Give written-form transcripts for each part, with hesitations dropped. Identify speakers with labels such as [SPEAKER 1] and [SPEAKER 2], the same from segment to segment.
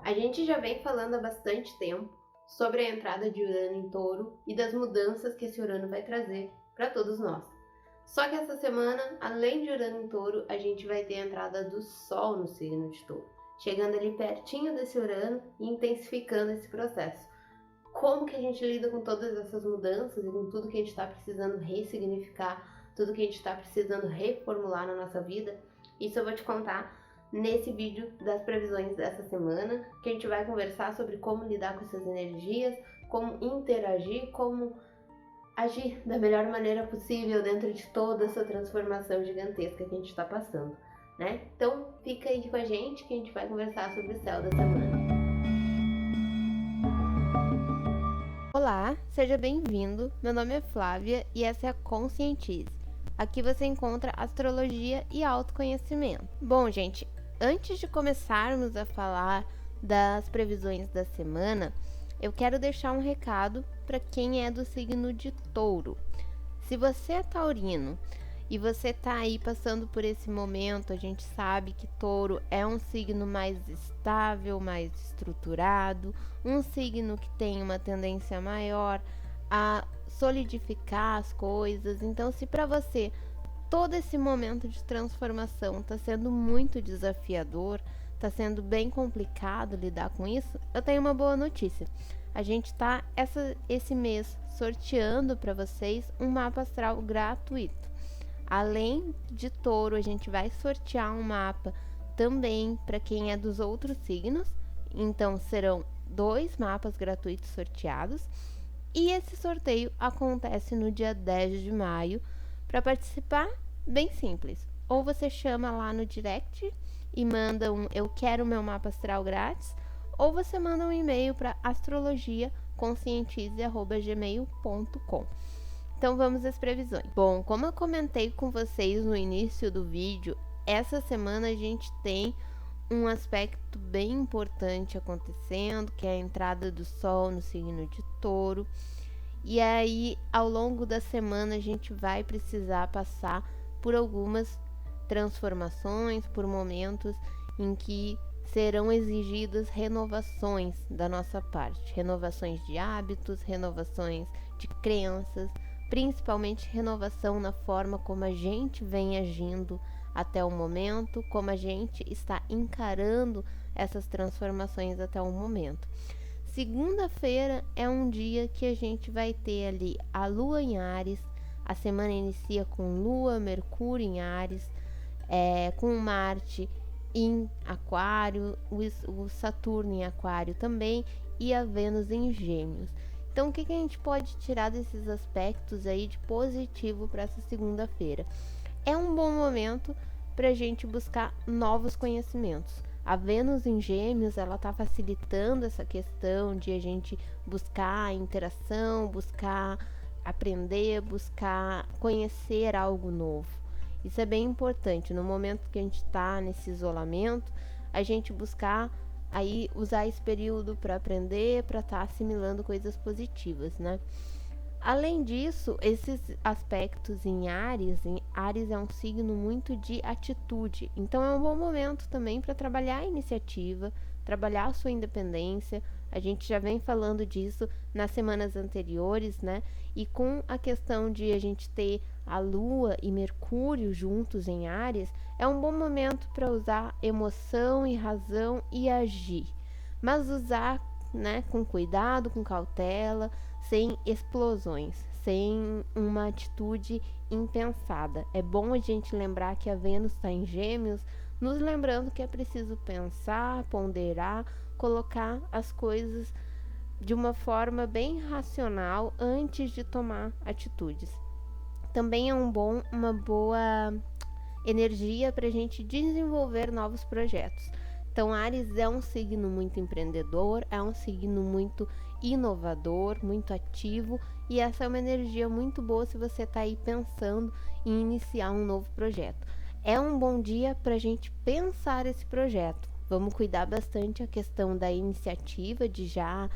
[SPEAKER 1] A gente já vem falando há bastante tempo sobre a entrada de Urano em Touro e das mudanças que esse Urano vai trazer para todos nós. Só que essa semana, além de Urano em Touro, a gente vai ter a entrada do Sol no signo de Touro, chegando ali pertinho desse Urano e intensificando esse processo. Como que a gente lida com todas essas mudanças e com tudo que a gente está precisando ressignificar, tudo que a gente está precisando reformular na nossa vida? Isso eu vou te contar nesse vídeo das previsões dessa semana, que a gente vai conversar sobre como lidar com essas energias, como interagir, como agir da melhor maneira possível dentro de toda essa transformação gigantesca que a gente está passando, né? Então fica aí com a gente que a gente vai conversar sobre o céu da semana. Olá, seja bem-vindo. Meu nome é Flávia e essa é a Conscientize. Aqui você encontra astrologia e autoconhecimento. Bom, gente, antes de começarmos a falar das previsões da semana, eu quero deixar um recado para quem é do signo de Touro. Se você é taurino e você está aí passando por esse momento, a gente sabe que Touro é um signo mais estável, mais estruturado, um signo que tem uma tendência maior a solidificar as coisas. Então, se para você todo esse momento de transformação está sendo muito desafiador, está sendo bem complicado lidar com isso, eu tenho uma boa notícia. A gente está esse mês sorteando para vocês um mapa astral gratuito. Além de Touro, a gente vai sortear um mapa também para quem é dos outros signos. Então serão 2 mapas gratuitos sorteados. E esse sorteio acontece no dia 10 de maio. Para participar, bem simples. Ou você chama lá no direct e manda um "eu quero meu mapa astral grátis", ou você manda um e-mail para astrologiaconscientize@gmail.com. Então vamos às previsões. Bom, como eu comentei com vocês no início do vídeo, essa semana a gente tem um aspecto bem importante acontecendo, que é a entrada do Sol no signo de Touro. E aí, ao longo da semana, a gente vai precisar passar por algumas transformações, por momentos em que serão exigidas renovações da nossa parte, renovações de hábitos, renovações de crenças, principalmente renovação na forma como a gente vem agindo até o momento, como a gente está encarando essas transformações até o momento. Segunda-feira é um dia que a gente vai ter ali a Lua em Áries, a semana inicia com Lua, Mercúrio em Áries, com Marte em Aquário, o Saturno em Aquário também e a Vênus em Gêmeos. Então, o que a gente pode tirar desses aspectos aí de positivo para essa segunda-feira? É um bom momento para a gente buscar novos conhecimentos. A Vênus em Gêmeos, ela está facilitando essa questão de a gente buscar a interação, buscar aprender, buscar conhecer algo novo. Isso é bem importante. No momento que a gente está nesse isolamento, a gente buscar aí usar esse período para aprender, para estar assimilando coisas positivas, né? Além disso, esses aspectos em Áries é um signo muito de atitude, então é um bom momento também para trabalhar a iniciativa, trabalhar a sua independência. A gente já vem falando disso nas semanas anteriores, né? E com a questão de a gente ter a Lua e Mercúrio juntos em Áries, é um bom momento para usar emoção e razão e agir, mas usar, né, com cuidado, com cautela, sem explosões, sem uma atitude impensada. É bom a gente lembrar que a Vênus está em Gêmeos, nos lembrando que é preciso pensar, ponderar, colocar as coisas de uma forma bem racional antes de tomar atitudes. Também é uma boa energia para a gente desenvolver novos projetos. Então, Áries é um signo muito empreendedor, é um signo muito inovador, muito ativo, e essa é uma energia muito boa se você está aí pensando em iniciar um novo projeto. É um bom dia para a gente pensar esse projeto. Vamos cuidar bastante a questão da iniciativa, de já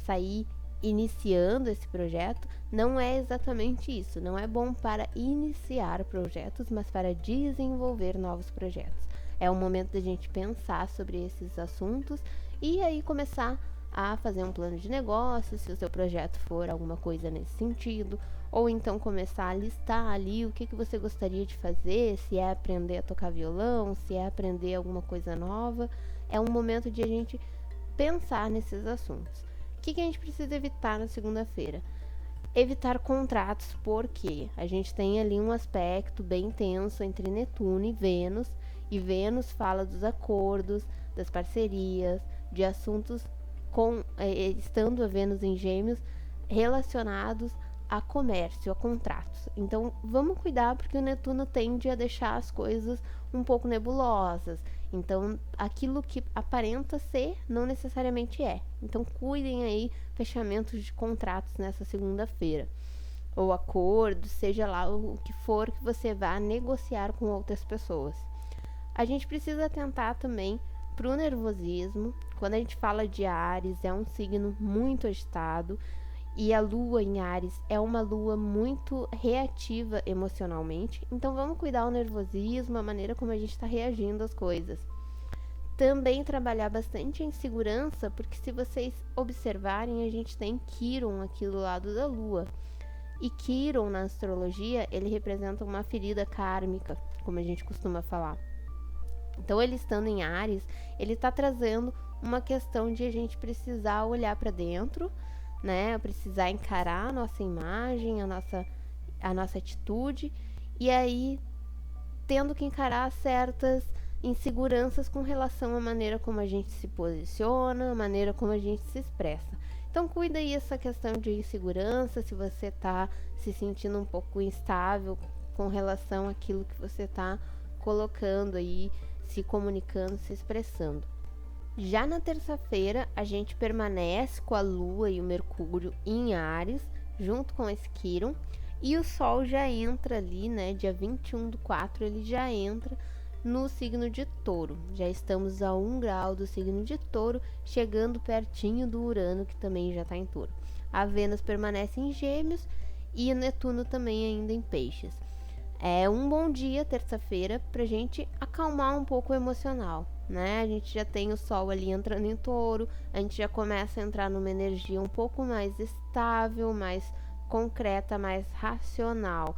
[SPEAKER 1] sair iniciando esse projeto. Não é exatamente isso, não é bom para iniciar projetos, mas para desenvolver novos projetos. É o momento da gente pensar sobre esses assuntos e aí começar a fazer um plano de negócio, se o seu projeto for alguma coisa nesse sentido, ou então começar a listar ali o que você gostaria de fazer, se é aprender a tocar violão, se é aprender alguma coisa nova. É um momento de a gente pensar nesses assuntos. O que a gente precisa evitar na segunda-feira? Evitar contratos, porque a gente tem ali um aspecto bem tenso entre Netuno e Vênus fala dos acordos, das parcerias, de assuntos estando a Vênus em Gêmeos relacionados a comércio, a contratos. Então vamos cuidar, porque o Netuno tende a deixar as coisas um pouco nebulosas. Então aquilo que aparenta ser não necessariamente é. Então cuidem aí, fechamentos de contratos nessa segunda-feira, ou acordos, seja lá o que for que você vá negociar com outras pessoas. A gente precisa atentar também para o nervosismo. Quando a gente fala de Áries, é um signo muito agitado, e a lua em Áries é uma lua muito reativa emocionalmente. Então vamos cuidar o nervosismo, a maneira como a gente está reagindo às coisas. Também trabalhar bastante a insegurança, porque se vocês observarem, a gente tem Quiron aqui do lado da lua. E Quiron na astrologia, ele representa uma ferida kármica, como a gente costuma falar. Então ele estando em Áries, ele está trazendo uma questão de a gente precisar olhar para dentro, né? Precisar encarar a nossa imagem, a nossa atitude, e aí tendo que encarar certas inseguranças com relação à maneira como a gente se posiciona, a maneira como a gente se expressa. Então cuida aí essa questão de insegurança, se você está se sentindo um pouco instável com relação àquilo que você está colocando aí, se comunicando, se expressando. Já na terça-feira, a gente permanece com a Lua e o Mercúrio em Áries, junto com esse Quiron, e o Sol já entra ali, né, dia 21/4, ele já entra no signo de Touro. Já estamos a 1 grau do signo de Touro, chegando pertinho do Urano, que também já está em Touro. A Vênus permanece em Gêmeos e o Netuno também ainda em Peixes. É um bom dia, terça-feira, pra gente acalmar um pouco o emocional, né? A gente já tem o Sol ali entrando em Touro, a gente já começa a entrar numa energia um pouco mais estável, mais concreta, mais racional.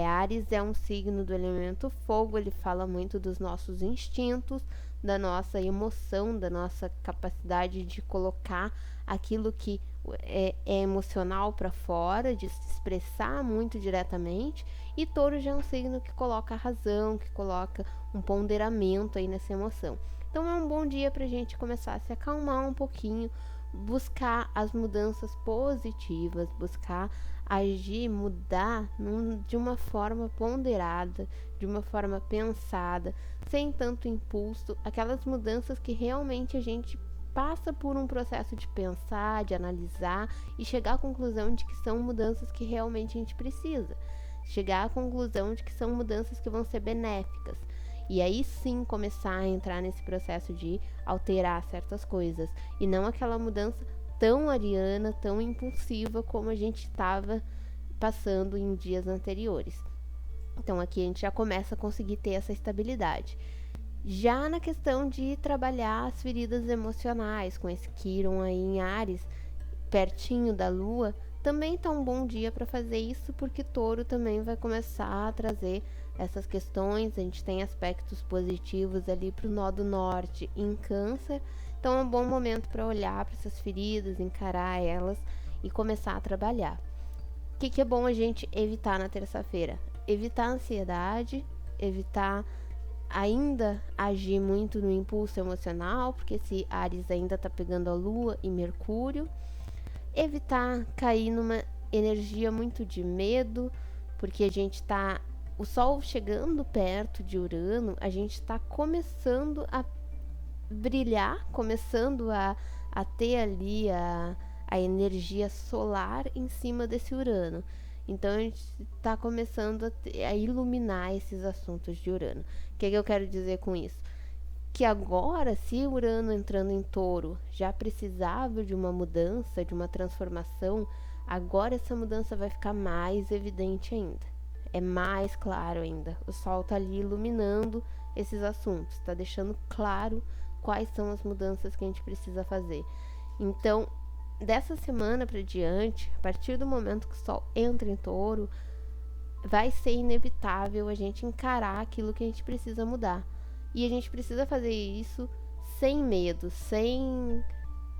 [SPEAKER 1] Áries é um signo do elemento fogo, ele fala muito dos nossos instintos, da nossa emoção, da nossa capacidade de colocar aquilo que é emocional para fora, de se expressar muito diretamente. E Touro já é um signo que coloca a razão, que coloca um ponderamento aí nessa emoção. Então é um bom dia para a gente começar a se acalmar um pouquinho, buscar as mudanças positivas, buscar agir, mudar de uma forma ponderada, de uma forma pensada, sem tanto impulso, aquelas mudanças que realmente a gente passa por um processo de pensar, de analisar e chegar à conclusão de que são mudanças que realmente a gente precisa. Chegar à conclusão de que são mudanças que vão ser benéficas. E aí sim começar a entrar nesse processo de alterar certas coisas. E não aquela mudança tão ariana, tão impulsiva como a gente estava passando em dias anteriores. Então aqui a gente já começa a conseguir ter essa estabilidade. Já na questão de trabalhar as feridas emocionais, com esse Quiron aí em Áries, pertinho da Lua, também está um bom dia para fazer isso, porque Touro também vai começar a trazer essas questões. A gente tem aspectos positivos ali para o nó do norte em Câncer, então é um bom momento para olhar para essas feridas, encarar elas e começar a trabalhar. O que é bom a gente evitar na terça-feira? Evitar a ansiedade, evitar ainda agir muito no impulso emocional, porque esse Áries ainda está pegando a Lua e Mercúrio. Evitar cair numa energia muito de medo, porque a gente está, o Sol chegando perto de Urano, a gente está começando a brilhar, começando a ter ali a energia solar em cima desse Urano. Então a gente está começando a iluminar esses assuntos de Urano. O que eu quero dizer com isso? Que agora, se Urano entrando em Touro já precisava de uma mudança, de uma transformação, agora essa mudança vai ficar mais evidente ainda. É mais claro ainda. O Sol está ali iluminando esses assuntos, está deixando claro quais são as mudanças que a gente precisa fazer. Então, dessa semana para diante, a partir do momento que o Sol entra em Touro, vai ser inevitável a gente encarar aquilo que a gente precisa mudar. E a gente precisa fazer isso sem medo, sem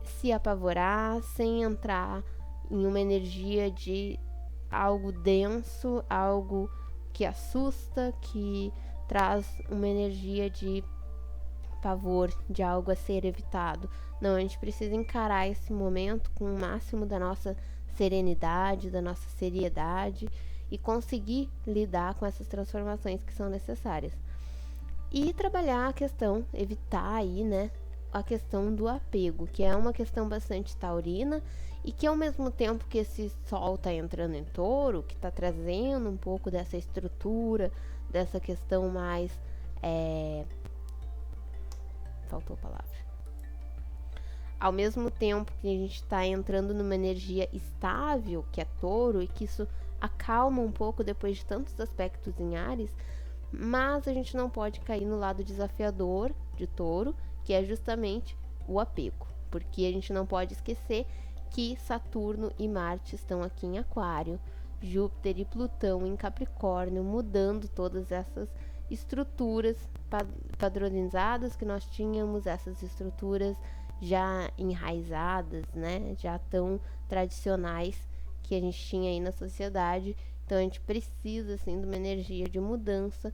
[SPEAKER 1] se apavorar, sem entrar em uma energia de algo denso, algo que assusta, que traz uma energia de pavor, de algo a ser evitado. Não, a gente precisa encarar esse momento com o máximo da nossa serenidade, da nossa seriedade e conseguir lidar com essas transformações que são necessárias. E trabalhar a questão, evitar aí, né, a questão do apego, que é uma questão bastante taurina e que ao mesmo tempo que esse Sol está entrando em Touro, que está trazendo um pouco dessa estrutura, dessa questão mais faltou a palavra. Ao mesmo tempo que a gente está entrando numa energia estável, que é Touro, e que isso acalma um pouco depois de tantos aspectos em Áries, mas a gente não pode cair no lado desafiador de Touro, que é justamente o apego, porque a gente não pode esquecer que Saturno e Marte estão aqui em Aquário, Júpiter e Plutão em Capricórnio, mudando todas essas estruturas padronizadas que nós tínhamos, essas estruturas já enraizadas, né, já tão tradicionais que a gente tinha aí na sociedade. Então a gente precisa assim de uma energia de mudança,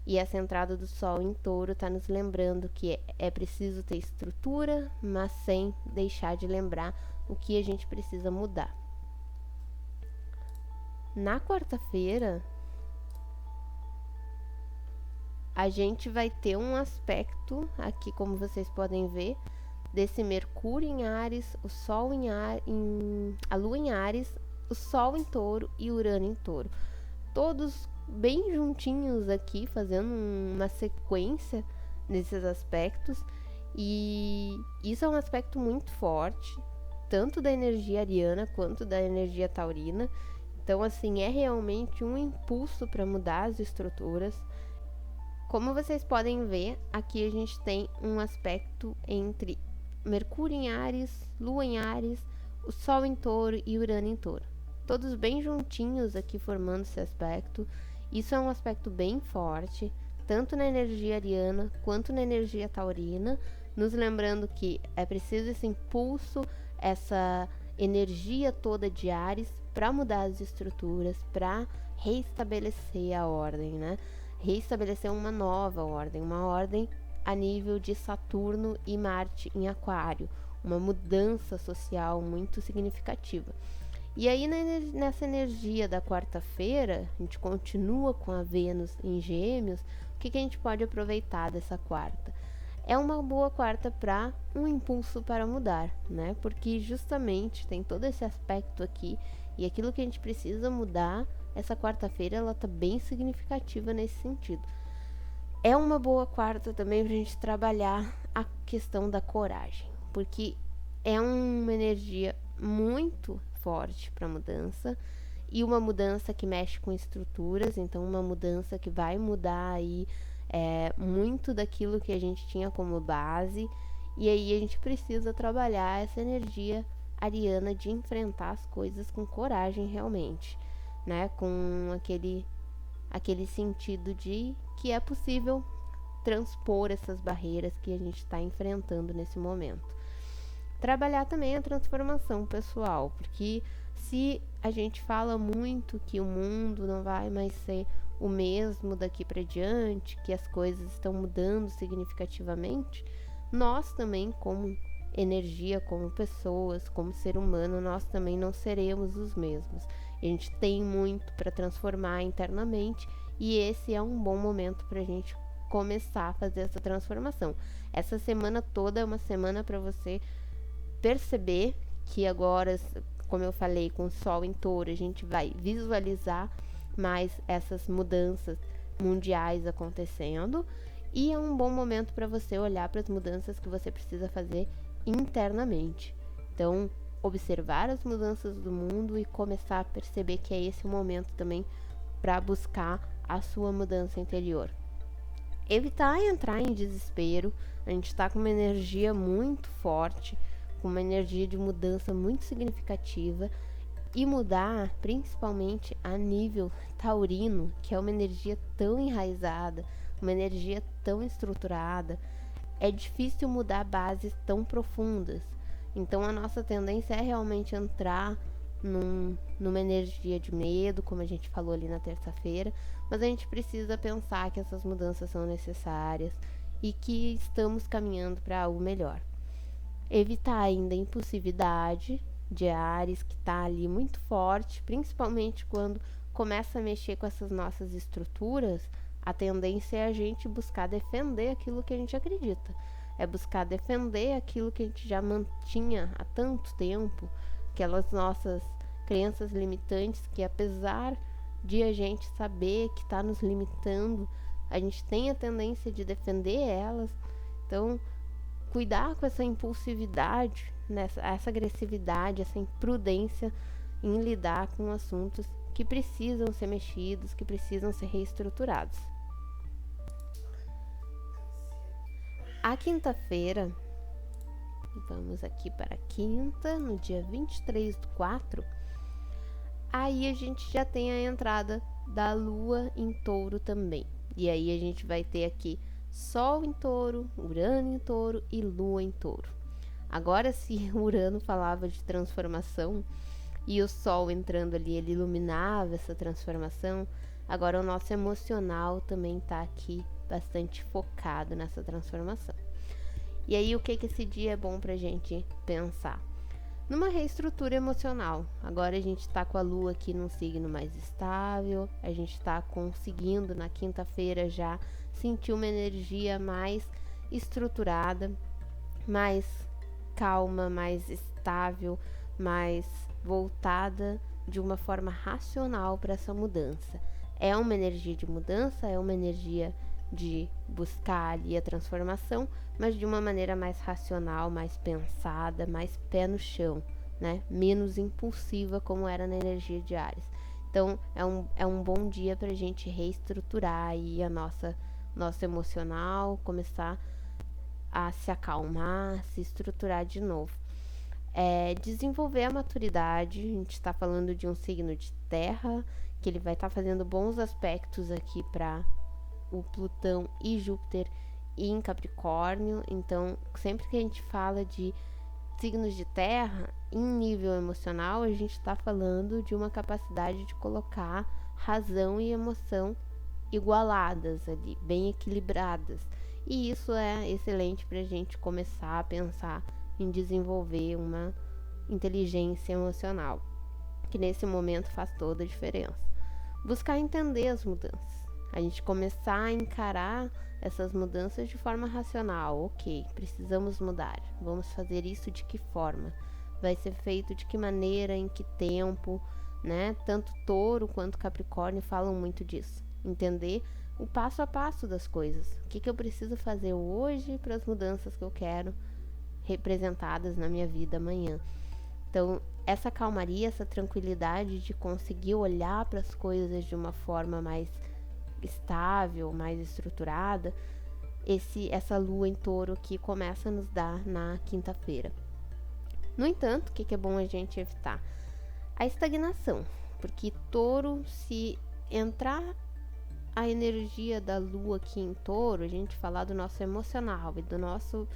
[SPEAKER 1] e essa entrada do Sol em Touro está nos lembrando que é preciso ter estrutura, mas sem deixar de lembrar o que a gente precisa mudar. Na quarta-feira, a gente vai ter um aspecto aqui, como vocês podem ver, desse Mercúrio em Áries, o Sol a Lua em Áries, o Sol em Touro e Urano em Touro. Todos bem juntinhos aqui, fazendo uma sequência nesses aspectos. E isso é um aspecto muito forte, tanto da energia ariana quanto da energia taurina. Então, assim, é realmente um impulso para mudar as estruturas. Como vocês podem ver, aqui a gente tem um aspecto entre Mercúrio em Áries, Lua em Áries, o Sol em Touro e Urano em Touro. Todos bem juntinhos aqui formando esse aspecto. Isso é um aspecto bem forte, tanto na energia ariana quanto na energia taurina, nos lembrando que é preciso esse impulso, essa energia toda de Áries para mudar as estruturas, para reestabelecer a ordem, né? Reestabelecer uma nova ordem, uma ordem a nível de Saturno e Marte em Aquário, uma mudança social muito significativa. E aí nessa energia da quarta-feira, a gente continua com a Vênus em Gêmeos. O que a gente pode aproveitar dessa quarta? É uma boa quarta para um impulso para mudar, né? Porque justamente tem todo esse aspecto aqui, e aquilo que a gente precisa mudar, essa quarta-feira ela tá bem significativa nesse sentido. É uma boa quarta também para a gente trabalhar a questão da coragem, porque é uma energia muito forte para mudança, e uma mudança que mexe com estruturas, então uma mudança que vai mudar aí muito daquilo que a gente tinha como base, e aí a gente precisa trabalhar essa energia ariana de enfrentar as coisas com coragem realmente, né, com aquele sentido de que é possível transpor essas barreiras que a gente está enfrentando nesse momento. Trabalhar também a transformação pessoal, porque se a gente fala muito que o mundo não vai mais ser o mesmo daqui para diante, que as coisas estão mudando significativamente, nós também, como energia, como pessoas, como ser humano, nós também não seremos os mesmos. A gente tem muito para transformar internamente, e esse é um bom momento para a gente começar a fazer essa transformação. Essa semana toda é uma semana para você perceber que agora, como eu falei, com o Sol em Touro, a gente vai visualizar mais essas mudanças mundiais acontecendo, e é um bom momento para você olhar para as mudanças que você precisa fazer internamente. Então, observar as mudanças do mundo e começar a perceber que é esse o momento também para buscar a sua mudança interior. Evitar entrar em desespero. A gente está com uma energia muito forte, com uma energia de mudança muito significativa, e mudar principalmente a nível taurino, que é uma energia tão enraizada, uma energia tão estruturada. É difícil mudar bases tão profundas. Então a nossa tendência é realmente entrar numa energia de medo, como a gente falou ali na terça-feira, mas a gente precisa pensar que essas mudanças são necessárias e que estamos caminhando para algo melhor. Evitar ainda a impulsividade de Áries, que está ali muito forte, principalmente quando começa a mexer com essas nossas estruturas. A tendência é a gente buscar defender aquilo que a gente acredita, é buscar defender aquilo que a gente já mantinha há tanto tempo, aquelas nossas crenças limitantes que, apesar de a gente saber que está nos limitando, a gente tem a tendência de defender elas. Então, cuidar com essa impulsividade, essa agressividade, essa imprudência em lidar com assuntos que precisam ser mexidos, que precisam ser reestruturados. A quinta-feira, vamos aqui para a quinta, no dia 23/4, aí a gente já tem a entrada da Lua em Touro também. E aí a gente vai ter aqui Sol em Touro, Urano em Touro e Lua em Touro. Agora, se o Urano falava de transformação e o Sol entrando ali, ele iluminava essa transformação, agora o nosso emocional também está aqui bastante focado nessa transformação. E aí, o que esse dia é bom pra gente pensar? Numa reestrutura emocional. Agora a gente está com a Lua aqui num signo mais estável, a gente está conseguindo na quinta-feira já sentir uma energia mais estruturada, mais calma, mais estável, mais voltada de uma forma racional para essa mudança. É uma energia de mudança, é uma energia de buscar ali a transformação, mas de uma maneira mais racional, mais pensada, mais pé no chão, né? Menos impulsiva, como era na energia de Áries. Então, é um bom dia para a gente reestruturar aí a nosso emocional, começar a se acalmar, se estruturar de novo. Desenvolver a maturidade. A gente está falando de um signo de terra, que ele vai estar fazendo bons aspectos aqui para o Plutão e Júpiter em Capricórnio. Então, sempre que a gente fala de signos de terra, em nível emocional, a gente está falando de uma capacidade de colocar razão e emoção igualadas ali, bem equilibradas. E isso é excelente para a gente começar a pensar em desenvolver uma inteligência emocional, que nesse momento faz toda a diferença. Buscar entender as mudanças. A gente começar a encarar essas mudanças de forma racional. Ok, precisamos mudar. Vamos fazer isso de que forma? Vai ser feito de que maneira, em que tempo, né? Tanto Touro quanto Capricórnio falam muito disso. Entender o passo a passo das coisas. O que eu preciso fazer hoje para as mudanças que eu quero representadas na minha vida amanhã. Então, essa calmaria, essa tranquilidade de conseguir olhar para as coisas de uma forma mais estável, mais estruturada, essa Lua em Touro que começa a nos dar na quinta-feira. No entanto, o que é bom a gente evitar? A estagnação, porque Touro, se entrar a energia da Lua aqui em Touro, a gente falar do nosso emocional e da nossa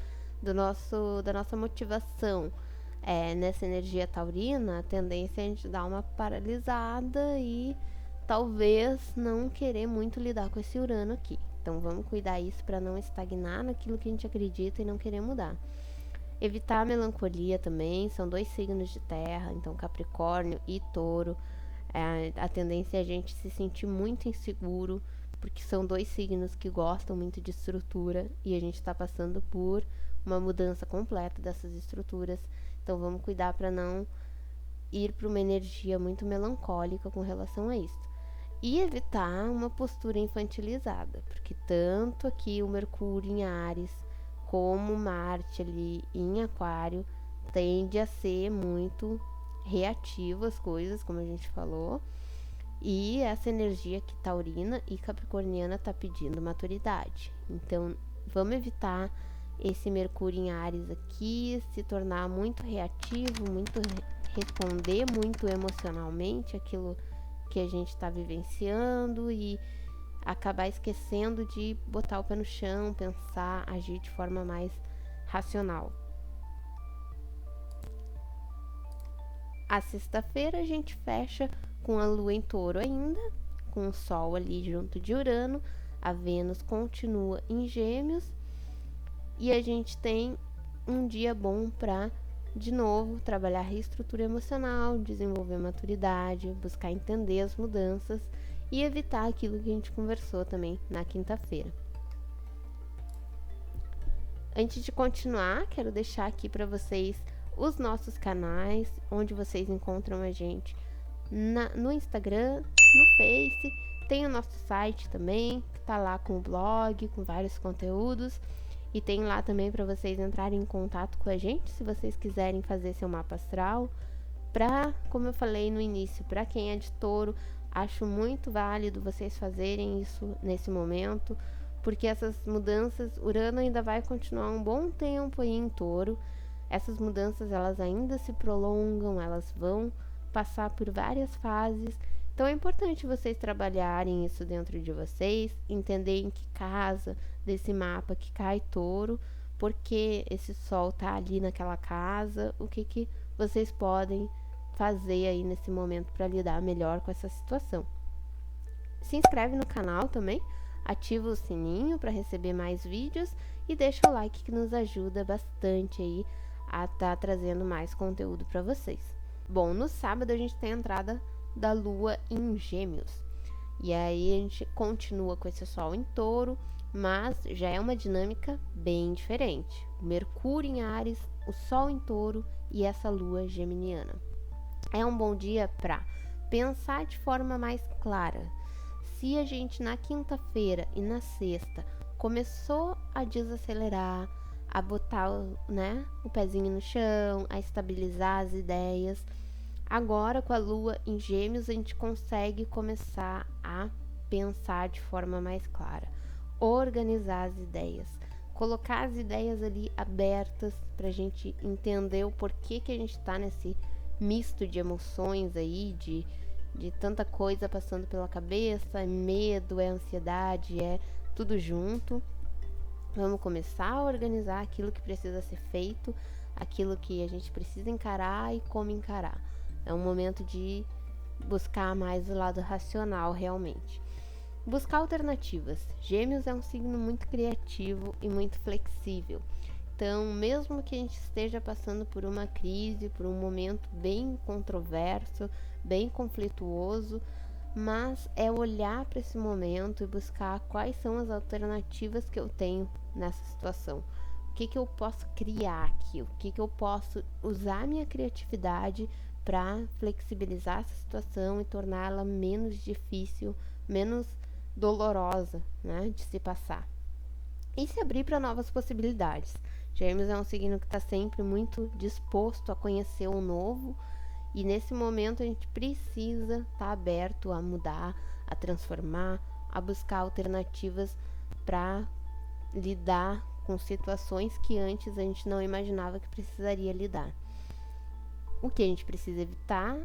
[SPEAKER 1] motivação nessa energia taurina, a tendência é a gente dar uma paralisada e talvez não querer muito lidar com esse Urano aqui. Então vamos cuidar isso para não estagnar naquilo que a gente acredita e não querer mudar. Evitar a melancolia também, são 2 signos de terra, então Capricórnio e Touro. A tendência é a gente se sentir muito inseguro, porque são 2 signos que gostam muito de estrutura e a gente está passando por uma mudança completa dessas estruturas. Então vamos cuidar para não ir para uma energia muito melancólica com relação a isso. E evitar uma postura infantilizada, porque tanto aqui o Mercúrio em Áries como Marte ali em Aquário tende a ser muito reativo às coisas, como a gente falou, E essa energia que taurina e capricorniana tá pedindo maturidade. Então, vamos evitar esse Mercúrio em Áries aqui, se tornar muito reativo, muito responder muito emocionalmente aquilo que a gente está vivenciando e acabar esquecendo de botar o pé no chão, pensar, agir de forma mais racional. A sexta-feira a gente fecha com a Lua em Touro ainda, com o Sol ali junto de Urano, a Vênus continua em Gêmeos e a gente tem um dia bom para, de novo, trabalhar a reestrutura emocional, desenvolver maturidade, buscar entender as mudanças e evitar aquilo que a gente conversou também na quinta-feira. Antes de continuar, quero deixar aqui para vocês os nossos canais, onde vocês encontram a gente no Instagram, no Face, tem o nosso site também, que tá lá com o blog, com vários conteúdos, e tem lá também para vocês entrarem em contato com a gente, se vocês quiserem fazer seu mapa astral. Como eu falei no início, para quem é de Touro, acho muito válido vocês fazerem isso nesse momento, porque essas mudanças, Urano ainda vai continuar um bom tempo aí em Touro. Essas mudanças, elas ainda se prolongam, elas vão passar por várias fases. Então é importante vocês trabalharem isso dentro de vocês, entender em que casa desse mapa que cai Touro, porque esse Sol tá ali naquela casa, o que vocês podem fazer aí nesse momento para lidar melhor com essa situação. Se inscreve no canal também, ativa o sininho para receber mais vídeos e deixa o like que nos ajuda bastante aí a estar trazendo mais conteúdo para vocês. Bom, no sábado a gente tem a entrada da Lua em Gêmeos. E aí a gente continua com esse Sol em Touro, mas já é uma dinâmica bem diferente. Mercúrio em Áries, o Sol em Touro e essa Lua geminiana. É um bom dia para pensar de forma mais clara. Se a gente na quinta-feira e na sexta começou a desacelerar, a botar, o pezinho no chão, a estabilizar as ideias, agora com a Lua em Gêmeos a gente consegue começar a pensar de forma mais clara, organizar as ideias, colocar as ideias ali abertas para a gente entender o porquê que a gente está nesse misto de emoções aí, de tanta coisa passando pela cabeça, é medo, é ansiedade, é tudo junto. Vamos começar a organizar aquilo que precisa ser feito, aquilo que a gente precisa encarar e como encarar. É um momento de buscar mais o lado racional realmente. Buscar alternativas. Gêmeos é um signo muito criativo e muito flexível. Então, mesmo que a gente esteja passando por uma crise, por um momento bem controverso, bem conflituoso, mas é olhar para esse momento e buscar quais são as alternativas que eu tenho nessa situação. O que eu posso criar aqui? O que eu posso usar minha criatividade para flexibilizar essa situação e torná-la menos difícil, menos dolorosa, de se passar. E se abrir para novas possibilidades. Gêmeos é um signo que está sempre muito disposto a conhecer o novo, e nesse momento a gente precisa estar aberto a mudar, a transformar, a buscar alternativas para lidar com situações que antes a gente não imaginava que precisaria lidar. O que a gente precisa evitar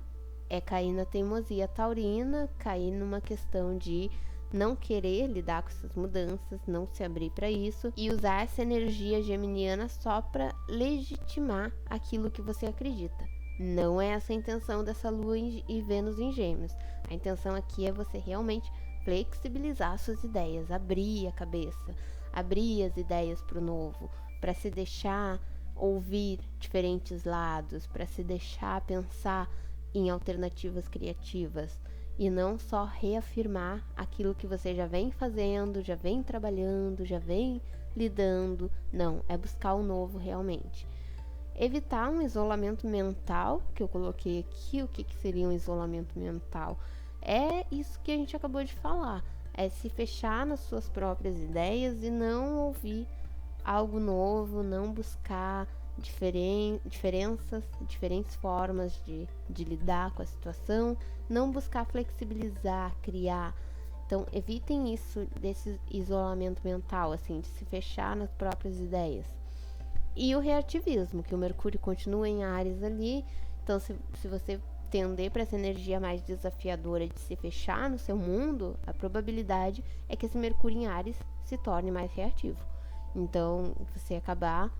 [SPEAKER 1] é cair na teimosia taurina, cair numa questão de não querer lidar com essas mudanças, não se abrir para isso e usar essa energia geminiana só para legitimar aquilo que você acredita. Não é essa a intenção dessa Lua e Vênus em Gêmeos. A intenção aqui é você realmente flexibilizar suas ideias, abrir a cabeça, abrir as ideias para o novo, para se deixar ouvir diferentes lados, para se deixar pensar em alternativas criativas e não só reafirmar aquilo que você já vem fazendo, já vem trabalhando, já vem lidando. Não, é buscar o novo realmente. Evitar um isolamento mental, que eu coloquei aqui, o que seria um isolamento mental? É isso que a gente acabou de falar, é se fechar nas suas próprias ideias e não ouvir algo novo, não buscar diferentes formas de lidar com a situação, não buscar flexibilizar, criar. Então, evitem isso, desse isolamento mental, assim, de se fechar nas próprias ideias. E o reativismo, que o Mercúrio continua em Áries ali, então se você tender para essa energia mais desafiadora de se fechar no seu mundo, a probabilidade é que esse Mercúrio em Áries se torne mais reativo. Então, você acabar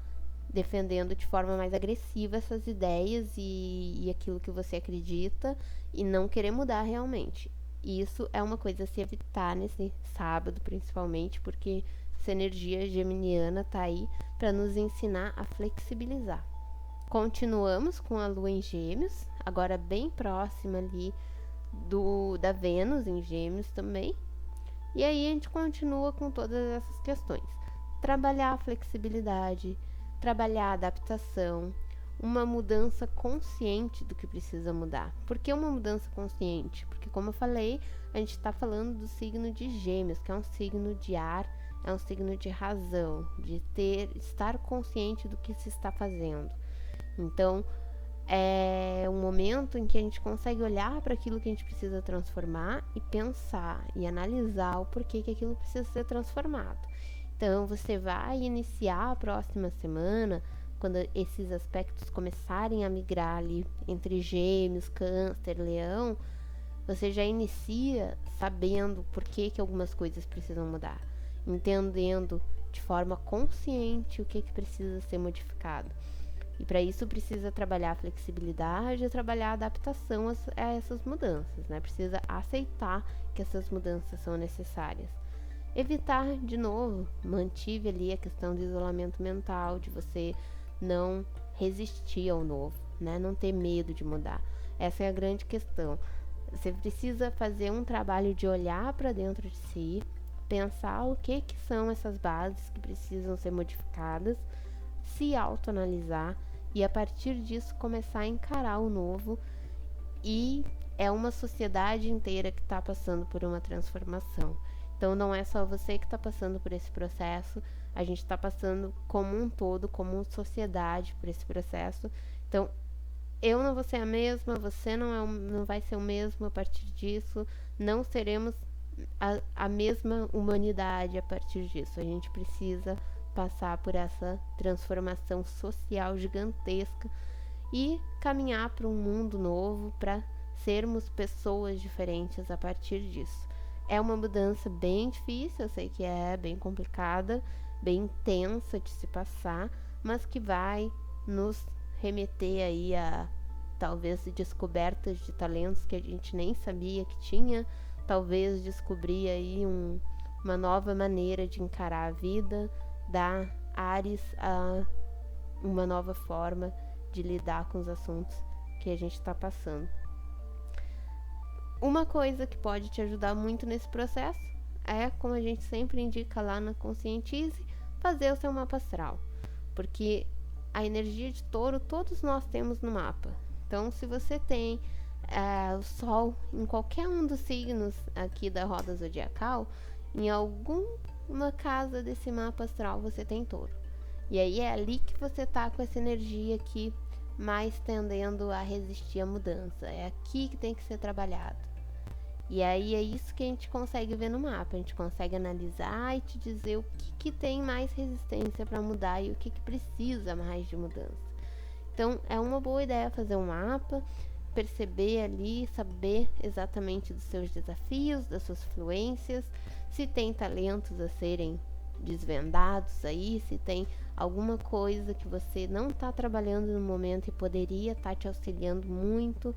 [SPEAKER 1] defendendo de forma mais agressiva essas ideias e aquilo que você acredita e não querer mudar realmente. Isso é uma coisa a se evitar nesse sábado, principalmente, porque essa energia geminiana tá aí para nos ensinar a flexibilizar. Continuamos com a Lua em Gêmeos, agora bem próxima ali da Vênus em Gêmeos também. E aí a gente continua com todas essas questões. Trabalhar a flexibilidade, trabalhar a adaptação, uma mudança consciente do que precisa mudar. Por que uma mudança consciente? Porque, como eu falei, a gente está falando do signo de Gêmeos, que é um signo de ar, é um signo de razão, de estar consciente do que se está fazendo. Então, é um momento em que a gente consegue olhar para aquilo que a gente precisa transformar e pensar e analisar o porquê que aquilo precisa ser transformado. Então, você vai iniciar a próxima semana, quando esses aspectos começarem a migrar ali entre Gêmeos, Câncer, Leão, você já inicia sabendo por que algumas coisas precisam mudar, entendendo de forma consciente o que precisa ser modificado. E para isso precisa trabalhar a flexibilidade e trabalhar a adaptação a essas mudanças, né? Precisa aceitar que essas mudanças são necessárias. Evitar, de novo, mantive ali a questão do isolamento mental, de você não resistir ao novo, né? Não ter medo de mudar. Essa é a grande questão. Você precisa fazer um trabalho de olhar para dentro de si, pensar o que são essas bases que precisam ser modificadas, se autoanalisar e a partir disso começar a encarar o novo. E é uma sociedade inteira que está passando por uma transformação. Então não é só você que está passando por esse processo, a gente está passando como um todo, como sociedade, por esse processo. Então eu não vou ser a mesma, você não vai ser o mesmo a partir disso, não seremos a mesma humanidade a partir disso. A gente precisa passar por essa transformação social gigantesca e caminhar para um mundo novo, para sermos pessoas diferentes a partir disso. É uma mudança bem difícil, eu sei que é bem complicada, bem intensa de se passar, mas que vai nos remeter aí a talvez descobertas de talentos que a gente nem sabia que tinha, talvez descobrir aí uma nova maneira de encarar a vida, dar ares a uma nova forma de lidar com os assuntos que a gente está passando. Uma coisa que pode te ajudar muito nesse processo é, como a gente sempre indica lá na Conscientize, fazer o seu mapa astral, porque a energia de Touro todos nós temos no mapa. Então, se você tem o Sol em qualquer um dos signos aqui da roda zodiacal, em alguma casa desse mapa astral você tem Touro. E aí é ali que você tá com essa energia aqui mais tendendo a resistir à mudança. É aqui que tem que ser trabalhado. E aí é isso que a gente consegue ver no mapa. A gente consegue analisar e te dizer o que tem mais resistência para mudar e o que precisa mais de mudança. Então é uma boa ideia fazer um mapa, perceber ali, saber exatamente dos seus desafios, das suas fluências, se tem talentos a serem desvendados aí, se tem alguma coisa que você não está trabalhando no momento e poderia estar te auxiliando muito,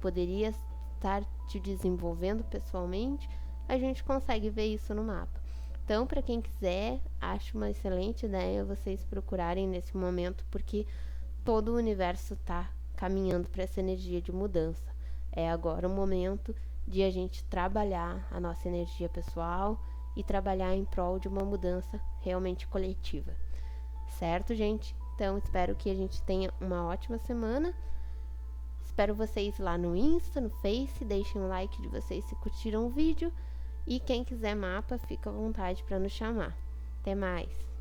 [SPEAKER 1] poderia estar te desenvolvendo pessoalmente, a gente consegue ver isso no mapa. Então, para quem quiser, acho uma excelente ideia vocês procurarem nesse momento, porque todo o universo está caminhando para essa energia de mudança. É agora o momento de a gente trabalhar a nossa energia pessoal e trabalhar em prol de uma mudança realmente coletiva. Certo, gente? Então, espero que a gente tenha uma ótima semana. Espero vocês lá no Insta, no Face. Deixem um like de vocês se curtiram o vídeo. E quem quiser mapa, fica à vontade para nos chamar. Até mais!